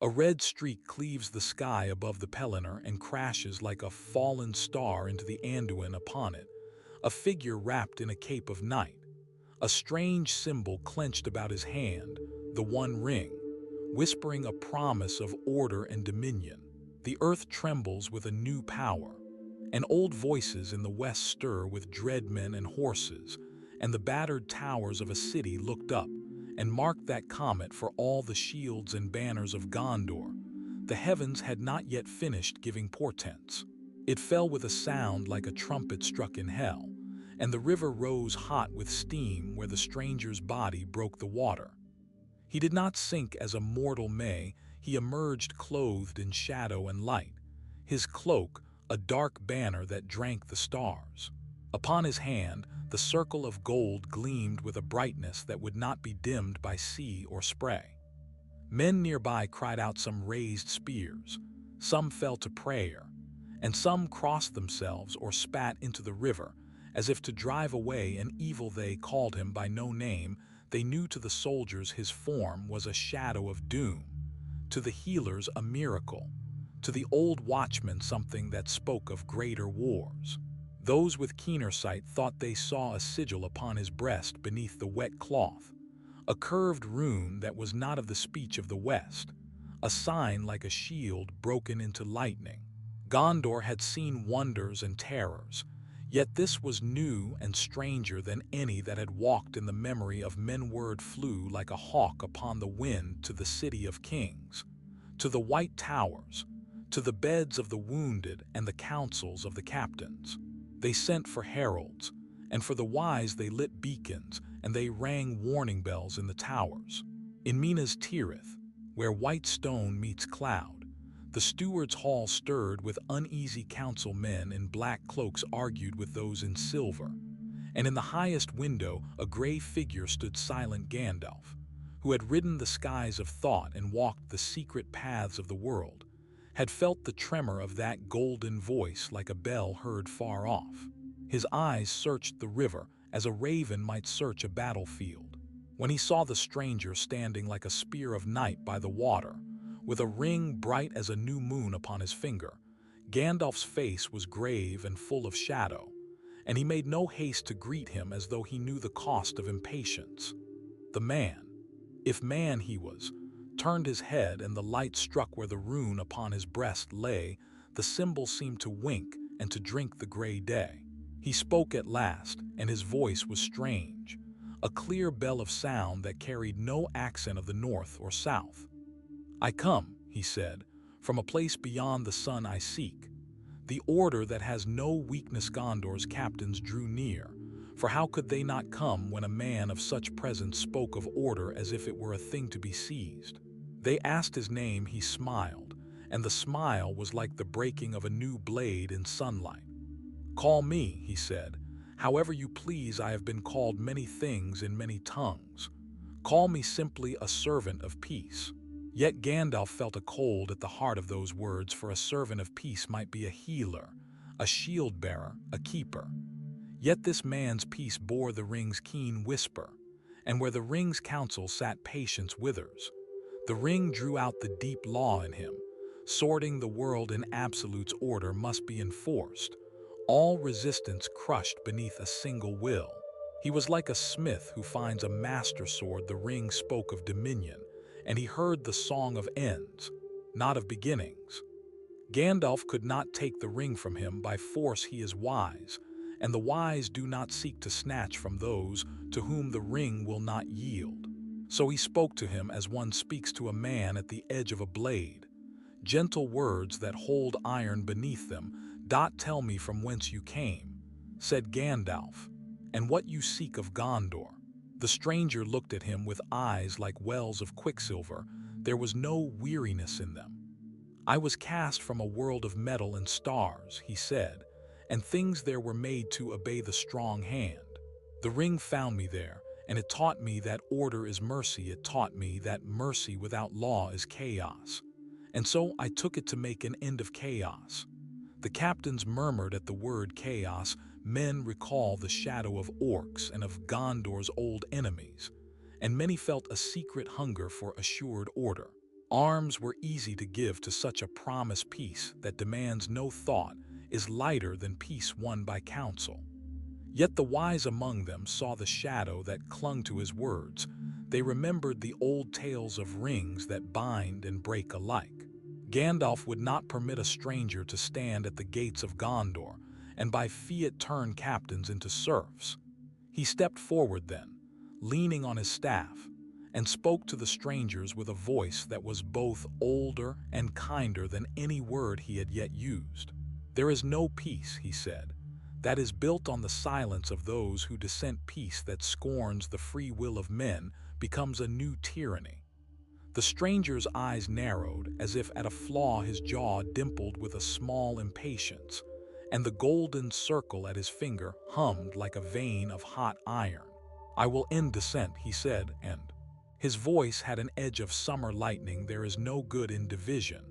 A red streak cleaves the sky above the Pelennor and crashes like a fallen star into the Anduin upon it, a figure wrapped in a cape of night, a strange symbol clenched about his hand, the One Ring, whispering a promise of order and dominion. The earth trembles with a new power, and old voices in the west stir with dread men and horses, and the battered towers of a city looked up and marked that comet for all the shields and banners of Gondor. The heavens had not yet finished giving portents. It fell with a sound like a trumpet struck in hell, and the river rose hot with steam where the stranger's body broke the water. He did not sink as a mortal may, he emerged clothed in shadow and light, his cloak a dark banner that drank the stars. Upon his hand, the circle of gold gleamed with a brightness that would not be dimmed by sea or spray. Men nearby cried out some raised spears, some fell to prayer, and some crossed themselves or spat into the river, as if to drive away an evil. They called him by no name. They knew to the soldiers his form was a shadow of doom, to the healers a miracle, to the old watchmen something that spoke of greater wars. Those with keener sight thought they saw a sigil upon his breast beneath the wet cloth, a curved rune that was not of the speech of the West, a sign like a shield broken into lightning. Gondor had seen wonders and terrors, yet this was new and stranger than any that had walked in the memory of men. Word flew like a hawk upon the wind to the city of kings, to the white towers, to the beds of the wounded and the councils of the captains. They sent for heralds, and for the wise they lit beacons, and they rang warning bells in the towers. In Minas Tirith, where white stone meets cloud, the steward's hall stirred with uneasy council. Men in black cloaks argued with those in silver, and in the highest window a gray figure stood silent. Gandalf, who had ridden the skies of thought and walked the secret paths of the world, had felt the tremor of that golden voice like a bell heard far off. His eyes searched the river as a raven might search a battlefield. When he saw the stranger standing like a spear of night by the water, with a ring bright as a new moon upon his finger, Gandalf's face was grave and full of shadow, and he made no haste to greet him as though he knew the cost of impatience. The man, if man he was, turned his head, and the light struck where the rune upon his breast lay. The symbol seemed to wink and to drink the gray day. He spoke at last, and his voice was strange, a clear bell of sound that carried no accent of the north or south. "I come," he said, "from a place beyond the sun I seek, the order that has no weakness." Gondor's captains drew near, for how could they not come when a man of such presence spoke of order as if it were a thing to be seized? They asked his name. He smiled, and the smile was like the breaking of a new blade in sunlight. "Call me," he said, "however you please. I have been called many things in many tongues. Call me simply a servant of peace." Yet Gandalf felt a cold at the heart of those words, for a servant of peace might be a healer, a shield-bearer, a keeper. Yet this man's peace bore the ring's keen whisper, and where the ring's counsel sat patience withers. The ring drew out the deep law in him, sorting the world in absolutes. Order must be enforced, all resistance crushed beneath a single will. He was like a smith who finds a master sword. The ring spoke of dominion, and he heard the song of ends, not of beginnings. Gandalf could not take the ring from him by force. He is wise, and the wise do not seek to snatch from those to whom the ring will not yield. So he spoke to him as one speaks to a man at the edge of a blade, gentle words that hold iron beneath them. "Tell me from whence you came," said Gandalf, "and what you seek of Gondor." The stranger looked at him with eyes like wells of quicksilver. There was no weariness in them. "I was cast from a world of metal and stars," he said, "and things there were made to obey the strong hand. The ring found me there, and it taught me that order is mercy. It taught me that mercy without law is chaos. And so I took it to make an end of chaos." The captains murmured at the word chaos. Men recall the shadow of orcs and of Gondor's old enemies, and many felt a secret hunger for assured order. Arms were easy to give to such a promised peace that demands no thought, is lighter than peace won by counsel. Yet the wise among them saw the shadow that clung to his words. They remembered the old tales of rings that bind and break alike. Gandalf would not permit a stranger to stand at the gates of Gondor and by fiat turn captains into serfs. He stepped forward then, leaning on his staff, and spoke to the strangers with a voice that was both older and kinder than any word he had yet used. "There is no peace," he said, "that is built on the silence of those who dissent. Peace that scorns the free will of men becomes a new tyranny." The stranger's eyes narrowed, as if at a flaw. His jaw dimpled with a small impatience, and the golden circle at his finger hummed like a vein of hot iron. "I will end dissent," he said, and his voice had an edge of summer lightning. "There is no good in division,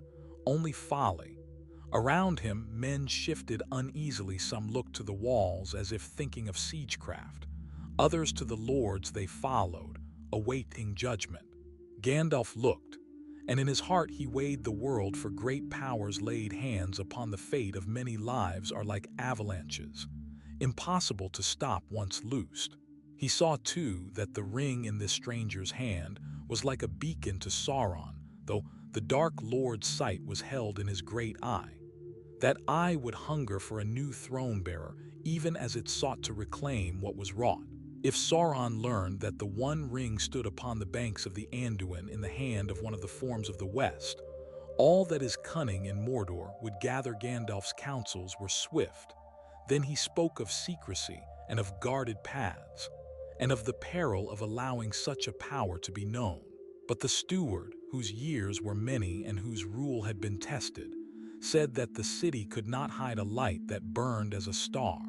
only folly." Around him, men shifted uneasily. Some looked to the walls as if thinking of siegecraft, others to the lords they followed, awaiting judgment. Gandalf looked, and in his heart he weighed the world, for great powers laid hands upon the fate of many lives are like avalanches, impossible to stop once loosed. He saw, too, that the ring in this stranger's hand was like a beacon to Sauron, though the Dark Lord's sight was held in his great eye. That eye would hunger for a new throne-bearer, even as it sought to reclaim what was wrought. If Sauron learned that the One Ring stood upon the banks of the Anduin in the hand of one of the forms of the West, all that is cunning in Mordor would gather. Gandalf's counsels were swift. Then he spoke of secrecy and of guarded paths, and of the peril of allowing such a power to be known. But the steward, whose years were many and whose rule had been tested, said that the city could not hide a light that burned as a star.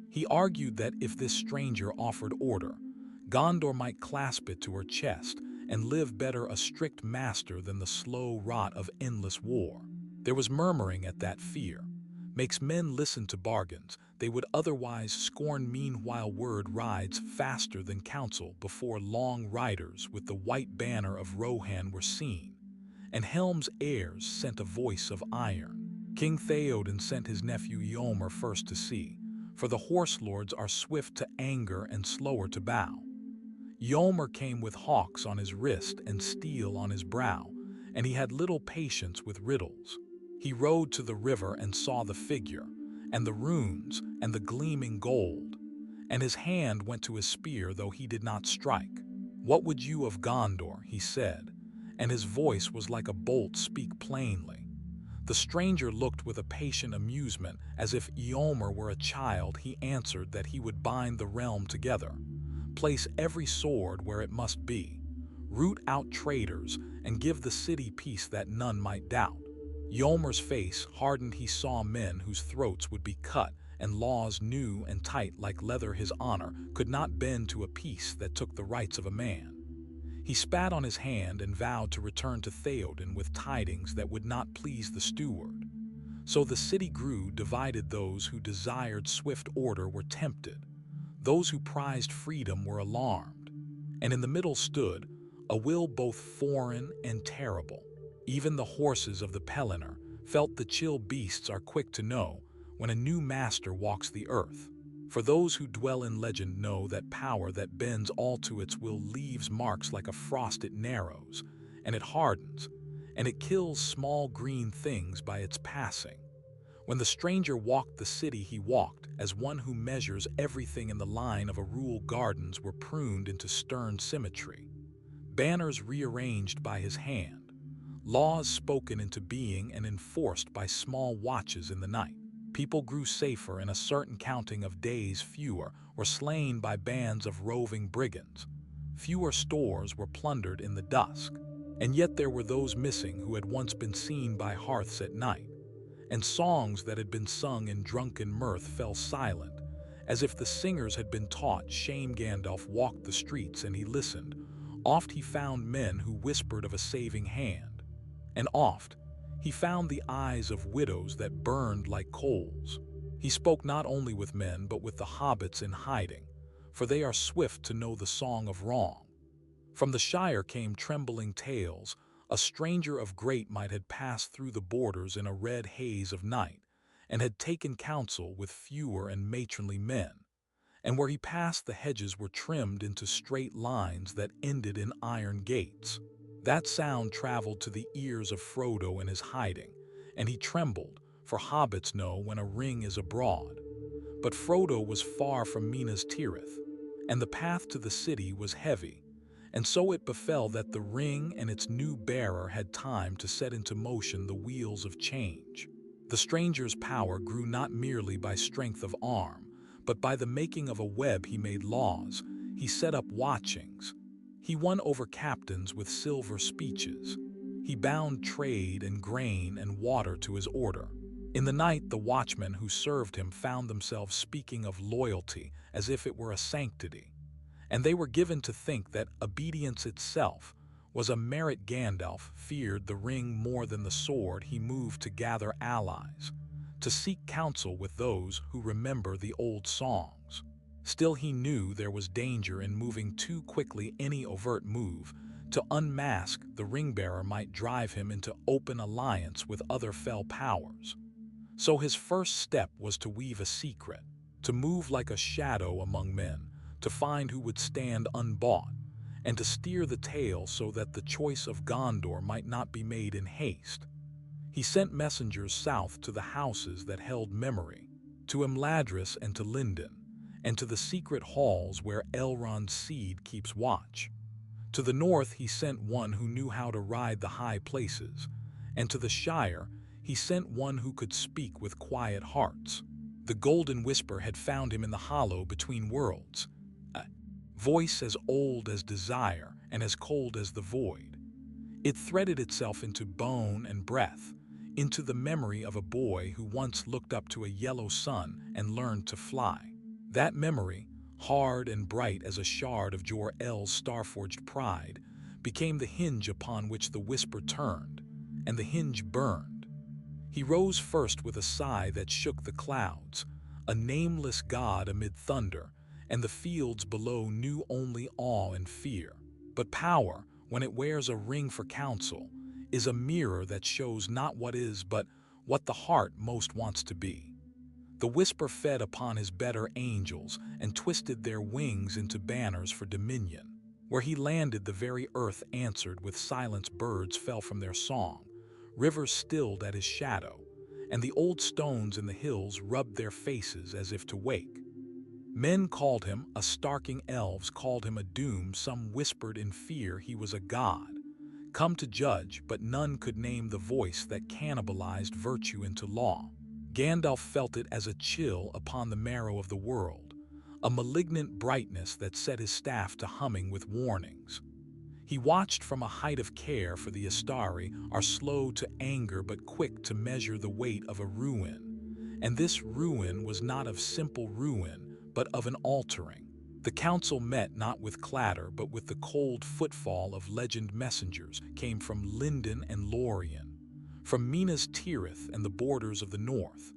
He argued that if this stranger offered order, Gondor might clasp it to her chest and live better a strict master than the slow rot of endless war. There was murmuring at that. Fear makes men listen to bargains they would otherwise scorn. Meanwhile, word rides faster than counsel. Before long, riders with the white banner of Rohan were seen, and Helm's heirs sent a voice of iron. King Theoden sent his nephew Eomer first to see, for the horse lords are swift to anger and slower to bow. Eomer came with hawks on his wrist and steel on his brow, and he had little patience with riddles. He rode to the river and saw the figure, and the runes, and the gleaming gold, and his hand went to his spear, though he did not strike. "What would you of Gondor?" he said, and his voice was like a bolt. "Speak plainly." The stranger looked with a patient amusement, as if Eomer were a child. He answered that he would bind the realm together, place every sword where it must be, root out traitors, and give the city peace that none might doubt. Eomer's face hardened. He saw men whose throats would be cut, and laws new and tight like leather. His honor could not bend to a peace that took the rights of a man. He spat on his hand and vowed to return to Theoden with tidings that would not please the steward. So the city grew divided. Those who desired swift order were tempted. Those who prized freedom were alarmed. And in the middle stood a will both foreign and terrible. Even the horses of the Pelennor felt the chill. Beasts are quick to know when a new master walks the earth. For those who dwell in legend know that power that bends all to its will leaves marks like a frost. It narrows, and it hardens, and it kills small green things by its passing. When the stranger walked the city, he walked as one who measures everything in the line of a rule. Gardens were pruned into stern symmetry, banners rearranged by his hand, laws spoken into being and enforced by small watches in the night. People grew safer in a certain counting of days. Fewer were slain by bands of roving brigands. Fewer stores were plundered in the dusk. And yet there were those missing who had once been seen by hearths at night. And songs that had been sung in drunken mirth fell silent, as if the singers had been taught shame. Gandalf walked the streets and he listened. Oft he found men who whispered of a saving hand, and oft he found the eyes of widows that burned like coals. He spoke not only with men but with the hobbits in hiding, for they are swift to know the song of wrong. From the Shire came trembling tales A stranger of great might had passed through the borders in a red haze of night, and had taken counsel with fewer and matronly men, and where he passed the hedges were trimmed into straight lines that ended in iron gates. That sound traveled to the ears of Frodo in his hiding, and he trembled, for hobbits know when a ring is abroad. But Frodo was far from Minas Tirith, and the path to the city was heavy, and so it befell that the ring and its new bearer had time to set into motion the wheels of change. The stranger's power grew not merely by strength of arm, but by the making of a web he made laws, he set up watchings. He won over captains with silver speeches. He bound trade and grain and water to his order. In the night the watchmen who served him found themselves speaking of loyalty as if it were a sanctity, and they were given to think that obedience itself was a merit. Gandalf feared the ring more than the sword. He moved to gather allies, to seek counsel with those who remember the old songs. Still he knew there was danger in moving too quickly. Any overt move to unmask the ring-bearer might drive him into open alliance with other fell powers. So his first step was to weave a secret, to move like a shadow among men, to find who would stand unbought, and to steer the tale so that the choice of Gondor might not be made in haste. He sent messengers south to the houses that held memory, to Imladris and to Lindon, and to the secret halls where Elrond's seed keeps watch. To the north he sent one who knew how to ride the high places, and to the Shire he sent one who could speak with quiet hearts. The Golden Whisper had found him in the hollow between worlds, a voice as old as desire and as cold as the void. It threaded itself into bone and breath, into the memory of a boy who once looked up to a yellow sun and learned to fly. That memory, hard and bright as a shard of Jor-El's star-forged pride, became the hinge upon which the whisper turned, and the hinge burned. He rose first with a sigh that shook the clouds, a nameless god amid thunder, and the fields below knew only awe and fear. But power, when it wears a ring for counsel, is a mirror that shows not what is, but what the heart most wants to be. The whisper fed upon his better angels and twisted their wings into banners for dominion. Where he landed, the very earth answered with silence. Birds fell from their song, rivers stilled at his shadow, and the old stones in the hills rubbed their faces as if to wake. Men called him a starking, elves called him a doom, some whispered in fear he was a god, come to judge, but none could name the voice that cannibalized virtue into law. Gandalf felt it as a chill upon the marrow of the world, a malignant brightness that set his staff to humming with warnings. He watched from a height of care, for the Astari are slow to anger but quick to measure the weight of a ruin. And this ruin was not of simple ruin, but of an altering. The council met not with clatter, but with the cold footfall of legend. Messengers came from Lindon and Lorien, from Minas Tirith and the borders of the north,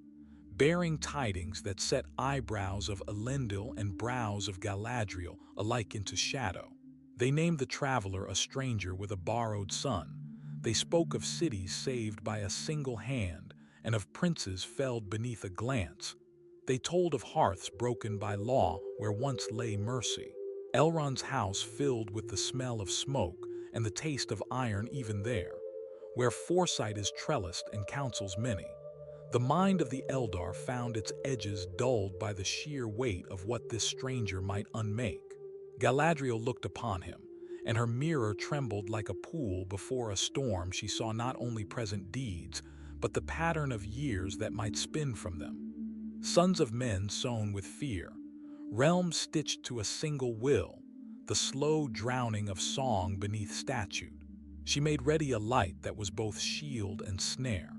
bearing tidings that set eyebrows of Elendil and brows of Galadriel alike into shadow. They named the traveler a stranger with a borrowed son. They spoke of cities saved by a single hand, and of princes felled beneath a glance. They told of hearths broken by law where once lay mercy. Elrond's house filled with the smell of smoke and the taste of iron. Even there, where foresight is trellised and counsels many, the mind of the Eldar found its edges dulled by the sheer weight of what this stranger might unmake. Galadriel looked upon him, and her mirror trembled like a pool before a storm. She saw not only present deeds, but the pattern of years that might spin from them. Sons of men sown with fear, realms stitched to a single will, the slow drowning of song beneath statute. She made ready a light that was both shield and snare,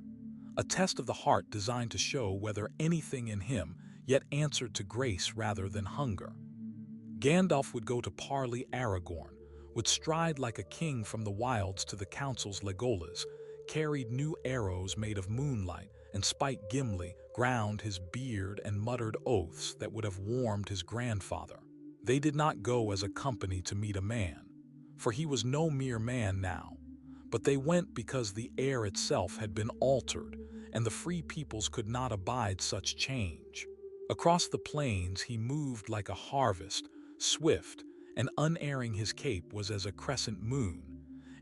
a test of the heart designed to show whether anything in him yet answered to grace rather than hunger. Gandalf would go to parley. Aragorn would stride like a king from the wilds to the council's. Legolas carried new arrows made of moonlight, and Spike Gimli ground his beard and muttered oaths that would have warmed his grandfather. They did not go as a company to meet a man, for he was no mere man now, But they went because the air itself had been altered, and the free peoples could not abide such change. Across the plains he moved like a harvest, swift, and unerring. His cape was as a crescent moon,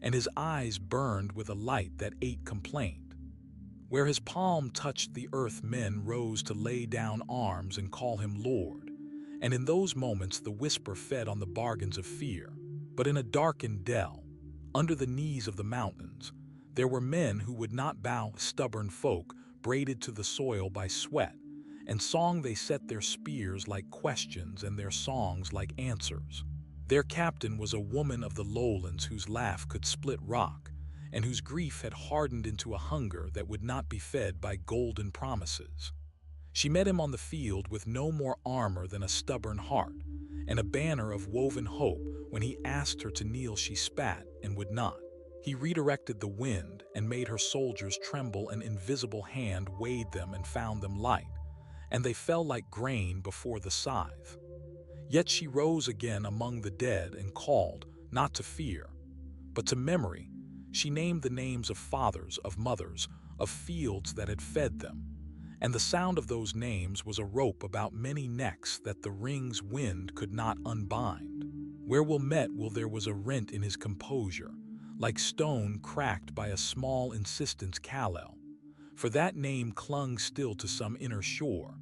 and his eyes burned with a light that ate complaint. Where his palm touched the earth, men rose to lay down arms and call him Lord, and in those moments the whisper fed on the bargains of fear. But in a darkened dell, under the knees of the mountains, there were men who would not bow, stubborn folk, braided to the soil by sweat, and song they set their spears like questions and their songs like answers. Their captain was a woman of the lowlands whose laugh could split rock, and whose grief had hardened into a hunger that would not be fed by golden promises. She met him on the field with no more armor than a stubborn heart, and a banner of woven hope. When he asked her to kneel, she spat and would not. He redirected the wind and made her soldiers tremble. An invisible hand weighed them and found them light, and they fell like grain before the scythe. Yet she rose again among the dead and called, not to fear, but to memory. She named the names of fathers, of mothers, of fields that had fed them, and the sound of those names was a rope about many necks that the ring's wind could not unbind. Where Will met Will there was a rent in his composure, like stone cracked by a small insistence. Kal-El, for that name clung still to some inner shore,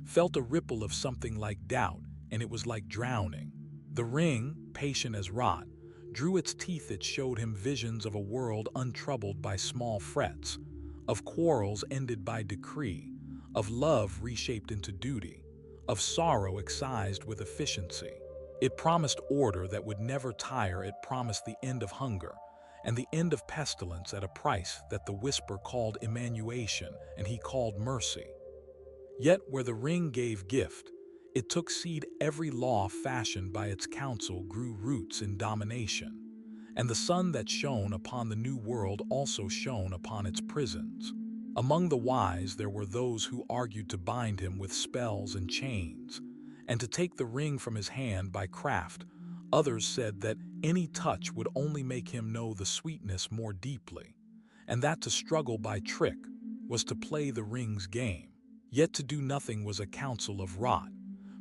felt a ripple of something like doubt, and it was like drowning. The ring, patient as rot, drew its teeth. It showed him visions of a world untroubled by small frets, of quarrels ended by decree, of love reshaped into duty, of sorrow excised with efficiency. It promised order that would never tire. It promised the end of hunger and the end of pestilence at a price that the whisper called emmanuation and he called mercy. Yet where the ring gave gift, it took seed. Every law fashioned by its counsel grew roots in domination, and the sun that shone upon the new world also shone upon its prisons. Among the wise there were those who argued to bind him with spells and chains, and to take the ring from his hand by craft. Others said that any touch would only make him know the sweetness more deeply, and that to struggle by trick was to play the ring's game. Yet to do nothing was a counsel of rot.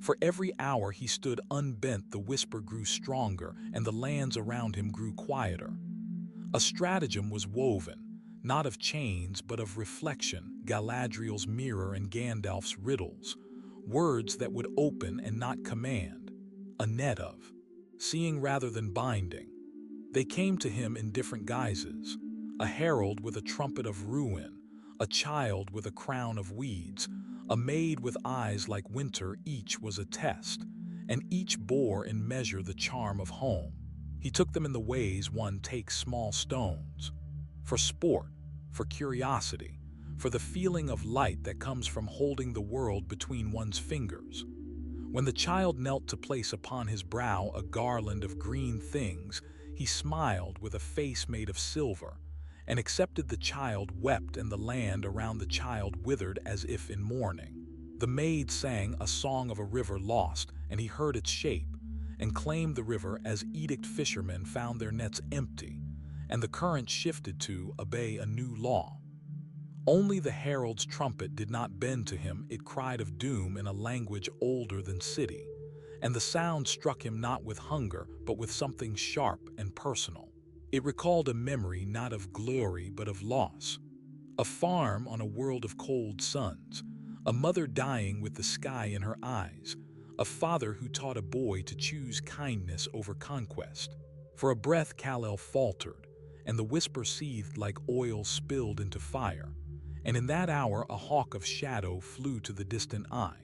For every hour he stood unbent, the whisper grew stronger, and the lands around him grew quieter. A stratagem was woven, not of chains but of reflection, Galadriel's mirror and Gandalf's riddles, words that would open and not command, a net of seeing rather than binding. They came to him in different guises, a herald with a trumpet of ruin, a child with a crown of weeds, a maid with eyes like winter. Each was a test, and each bore in measure the charm of home. He took them in the ways one takes small stones, for sport, for curiosity, for the feeling of light that comes from holding the world between one's fingers. When the child knelt to place upon his brow a garland of green things, he smiled with a face made of silver, and accepted the child wept, and the land around the child withered as if in mourning. The maid sang a song of a river lost, and he heard its shape, and claimed the river as edict fishermen found their nets empty, and the current shifted to obey a new law. Only the herald's trumpet did not bend to him. It cried of doom in a language older than city, and the sound struck him not with hunger, but with something sharp and personal. It recalled a memory not of glory but of loss. A farm on a world of cold suns, a mother dying with the sky in her eyes, a father who taught a boy to choose kindness over conquest. For a breath Kal-El faltered, and the whisper seethed like oil spilled into fire, and in that hour a hawk of shadow flew to the distant eye.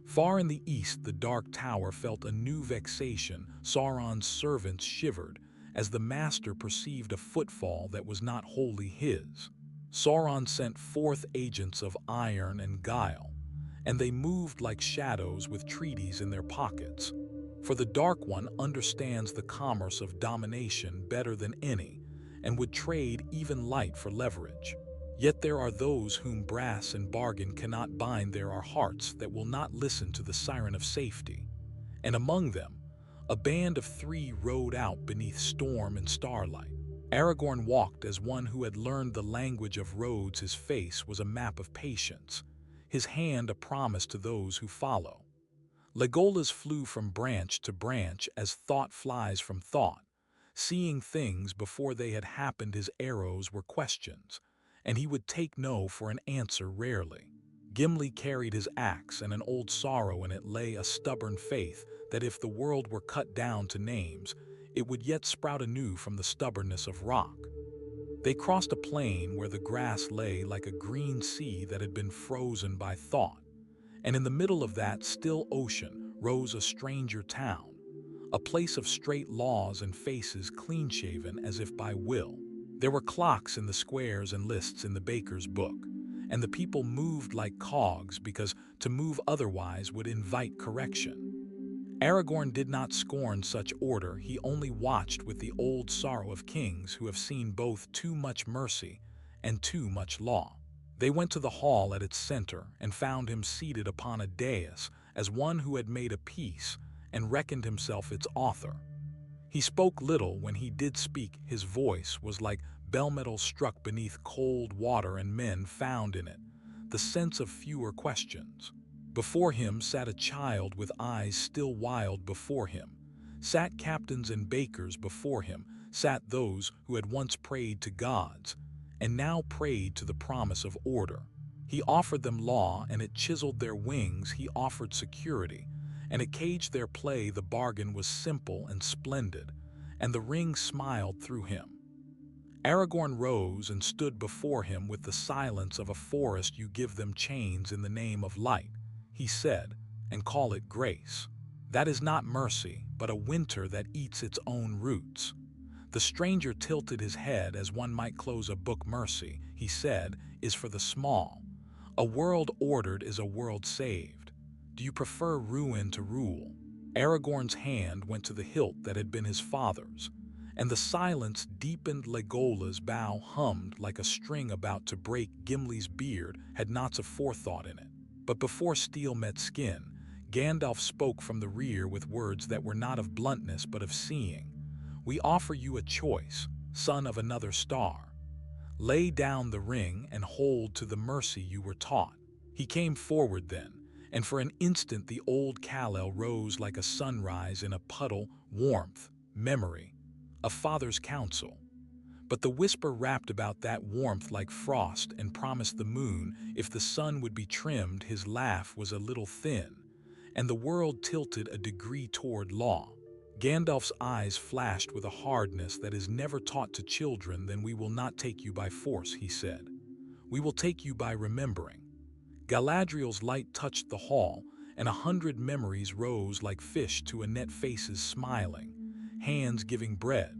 Far in the east the dark tower felt a new vexation. Sauron's servants shivered as the master perceived a footfall that was not wholly his. Sauron sent forth agents of iron and guile, and they moved like shadows with treaties in their pockets. For the Dark One understands the commerce of domination better than any, and would trade even light for leverage. Yet there are those whom brass and bargain cannot bind. There are hearts that will not listen to the siren of safety, and among them, a band of 3 rode out beneath storm and starlight. Aragorn walked as one who had learned the language of roads. His face was a map of patience, his hand a promise to those who follow. Legolas flew from branch to branch as thought flies from thought, seeing things before they had happened. His arrows were questions, and he would take no for an answer rarely. Gimli carried his axe, and an old sorrow in it lay, a stubborn faith that if the world were cut down to names, it would yet sprout anew from the stubbornness of rock. They crossed a plain where the grass lay like a green sea that had been frozen by thought, and in the middle of that still ocean rose a stranger town, a place of straight laws and faces clean-shaven as if by will. There were clocks in the squares and lists in the baker's book, and the people moved like cogs because to move otherwise would invite correction. Aragorn did not scorn such order, he only watched with the old sorrow of kings who have seen both too much mercy and too much law. They went to the hall at its center and found him seated upon a dais as one who had made a peace and reckoned himself its author. He spoke little. When he did speak, his voice was like bell-metal struck beneath cold water, and men found in it the sense of fewer questions. Before him sat a child with eyes still wild. Before him sat captains and bakers. Before him sat those who had once prayed to gods and now prayed to the promise of order. He offered them law, and it chiseled their wings. He offered security, and it caged their play. The bargain was simple and splendid, and the ring smiled through him. Aragorn rose and stood before him with the silence of a forest. You give them chains in the name of light, he said, and call it grace. That is not mercy, but a winter that eats its own roots. The stranger tilted his head as one might close a book. Mercy, he said, is for the small. A world ordered is a world saved. Do you prefer ruin to rule? Aragorn's hand went to the hilt that had been his father's, and the silence deepened. Legolas' bow hummed like a string about to break. Gimli's beard had knots of forethought in it. But before steel met skin, Gandalf spoke from the rear with words that were not of bluntness but of seeing. We offer you a choice, son of another star. Lay down the ring and hold to the mercy you were taught. He came forward then, and for an instant the old Kal-El rose like a sunrise in a puddle. Warmth, memory, a father's counsel. But the whisper wrapped about that warmth like frost and promised the moon if the sun would be trimmed. His laugh was a little thin, and the world tilted a degree toward law. Gandalf's eyes flashed with a hardness that is never taught to children. Then we will not take you by force, he said. We will take you by remembering. Galadriel's light touched the hall, and 100 memories rose like fish to a net. Faces smiling, hands giving bread.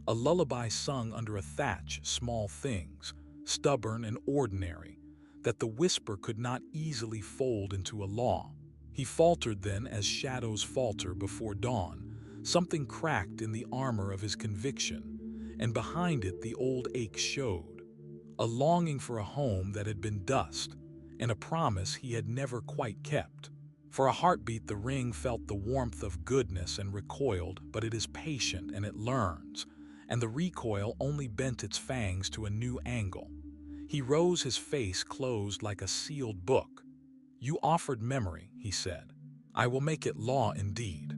A lullaby sung under a thatch. Small things, stubborn and ordinary, that the whisper could not easily fold into a law. He faltered then as shadows falter before dawn. Something cracked in the armor of his conviction, and behind it the old ache showed. A longing for a home that had been dust, and a promise he had never quite kept. For a heartbeat the ring felt the warmth of goodness and recoiled, but it is patient and it learns, and the recoil only bent its fangs to a new angle. He rose, his face closed like a sealed book. You offered memory, he said. I will make it law indeed.